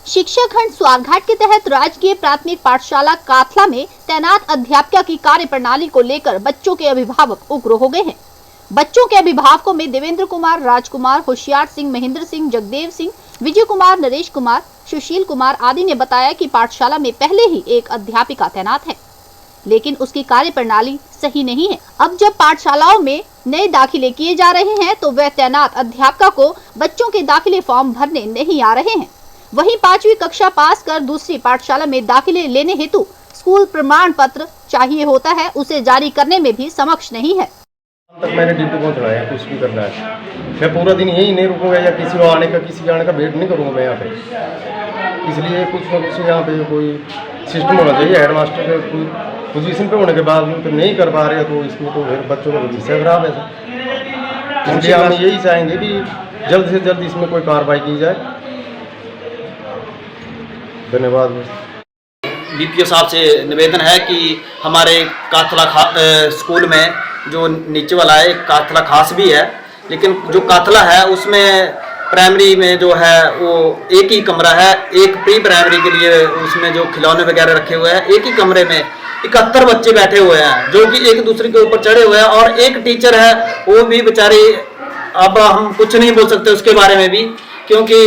शिक्षा खंड स्वारघाट के तहत राजकीय प्राथमिक पाठशाला काथला में तैनात अध्यापिका की कार्य प्रणाली को लेकर बच्चों के अभिभावक उग्र हो गए हैं। बच्चों के अभिभावकों में देवेंद्र कुमार, राजकुमार, होशियार सिंह, महेंद्र सिंह, जगदेव सिंह, विजय कुमार, नरेश कुमार, सुशील कुमार आदि ने बताया कि पाठशाला में पहले ही एक अध्यापिका तैनात है, लेकिन उसकी कार्य प्रणाली सही नहीं है। अब जब पाठशालाओं में नए दाखिले किए जा रहे हैं तो वह तैनात अध्यापिका को बच्चों के दाखिले फॉर्म भरने नहीं आ रहे हैं। वहीं 5वीं कक्षा पास कर दूसरी पाठशाला में दाखिले लेने हेतु स्कूल प्रमाण पत्र चाहिए होता है, उसे जारी करने में भी समक्ष नहीं है। तक मैंने ड्यूटी पहुंचना है, कुछ भी करना है, मैं पूरा दिन यही नहीं रुकूंगा या किसी को आने का वेट नहीं करूंगा मैं यहाँ पे। इसलिए कुछ न कुछ यहाँ पे कोई सिस्टम होना चाहिए। हेडमास्टर के कोई पोजीशन पे होने के बाद फिर नहीं कर पा रहे तो इसमें तो फिर बच्चों का भविष्य खराब है। इसलिए हम यही चाहेंगे कि जल्द से जल्द इसमें कोई कार्रवाई की जाए। धन्यवाद। बीपीओ साहब से निवेदन है कि हमारे काथला स्कूल में जो नीचे वाला है काथला खास भी है, लेकिन जो काथला है उसमें प्राइमरी में जो है वो एक ही कमरा है। एक प्री प्राइमरी के लिए उसमें जो खिलौने वगैरह रखे हुए हैं, एक ही कमरे में 71 बच्चे बैठे हुए हैं जो कि एक दूसरे के ऊपर चढ़े हुए हैं, और एक टीचर है वो भी बेचारी, अब हम कुछ नहीं बोल सकते उसके बारे में भी, क्योंकि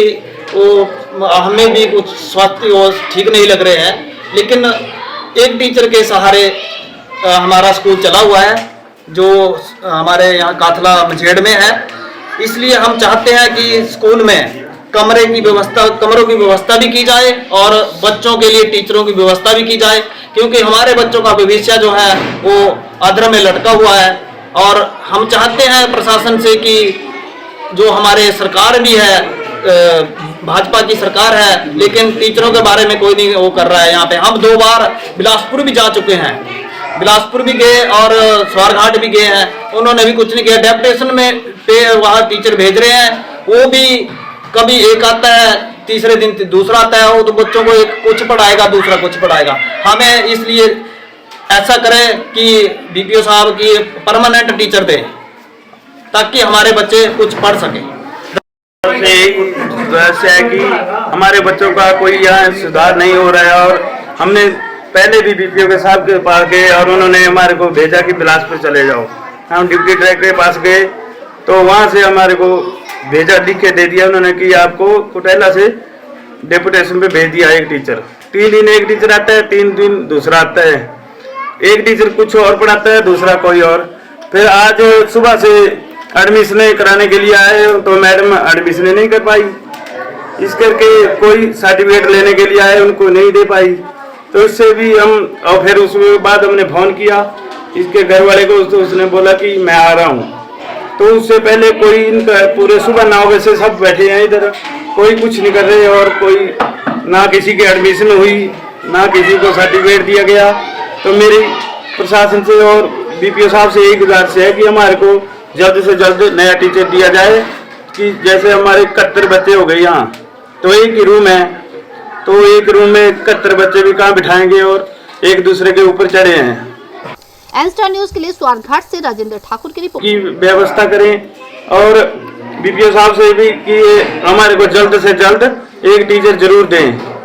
वो हमें भी कुछ स्वास्थ्य वो ठीक नहीं लग रहे हैं। लेकिन एक टीचर के सहारे हमारा स्कूल चला हुआ है जो हमारे यहाँ काथला मझेड़ में है। इसलिए हम चाहते हैं कि स्कूल में कमरों की व्यवस्था भी की जाए और बच्चों के लिए टीचरों की व्यवस्था भी की जाए, क्योंकि हमारे बच्चों का भविष्य जो है वो अधर में लटका हुआ है। और हम चाहते हैं प्रशासन से कि जो हमारे सरकार भी है, भाजपा की सरकार है, लेकिन टीचरों के बारे में कोई नहीं वो कर रहा है। यहाँ पे हम 2 बार बिलासपुर भी जा चुके हैं, बिलासपुर भी गए और स्वारघाट भी गए हैं, उन्होंने भी कुछ नहीं किया। डेपुटेशन में पे वहाँ टीचर भेज रहे हैं, वो भी कभी एक आता है, तीसरे दिन दूसरा आता है, वो तो बच्चों को एक कुछ पढ़ाएगा, दूसरा कुछ पढ़ाएगा। हमें इसलिए ऐसा करें कि बीपीओ साहब की परमानेंट टीचर दें ताकि हमारे बच्चे कुछ पढ़ सकें। एक रहस्य है कि हमारे बच्चों का कोई यहाँ सुधार नहीं हो रहा है, और हमने पहले भी बीपीओ के साहब के पास गए और उन्होंने हमारे को भेजा कि बिलासपुर चले जाओ। हम डिप्टी डायरेक्टर के पास गए तो वहाँ से हमारे को भेजा, लिख के दे दिया उन्होंने कि आपको कुटेला से डेपुटेशन पे भेज दिया एक टीचर। 3 दिन एक टीचर आता है, 3 दिन दूसरा आता है। एक टीचर कुछ और पढ़ाता है, दूसरा कोई और। फिर आज सुबह से एडमिशन कराने के लिए आए तो मैडम एडमिशन नहीं कर पाई, इस करके कोई सर्टिफिकेट लेने के लिए आए, उनको नहीं दे पाई। तो उससे भी हम, और फिर उसके बाद हमने फोन किया इसके घर वाले को, तो उसने बोला कि मैं आ रहा हूँ। तो उससे पहले कोई इनका पूरे सुबह 9 बजे से सब बैठे हैं इधर, कोई कुछ नहीं कर रहे, और कोई ना किसी की एडमिशन हुई, ना किसी को सर्टिफिकेट दिया गया। तो मेरी प्रशासन से और बीपीओ साहब से एक गुजारिश है कि हमारे को जल्द से जल्द नया टीचर दिया जाए। कि जैसे हमारे 71 बच्चे हो गए यहाँ, तो एक ही रूम है, तो एक रूम में 71 बच्चे भी कहाँ बिठाएंगे, और एक दूसरे के ऊपर चढ़े हैं। एन-स्टार न्यूज के लिए स्वारघाट से राजेंद्र ठाकुर की रिपोर्ट। की व्यवस्था करें, और बीपीओ साहब से भी कि हमारे को जल्द से जल्द एक टीचर जरूर दें।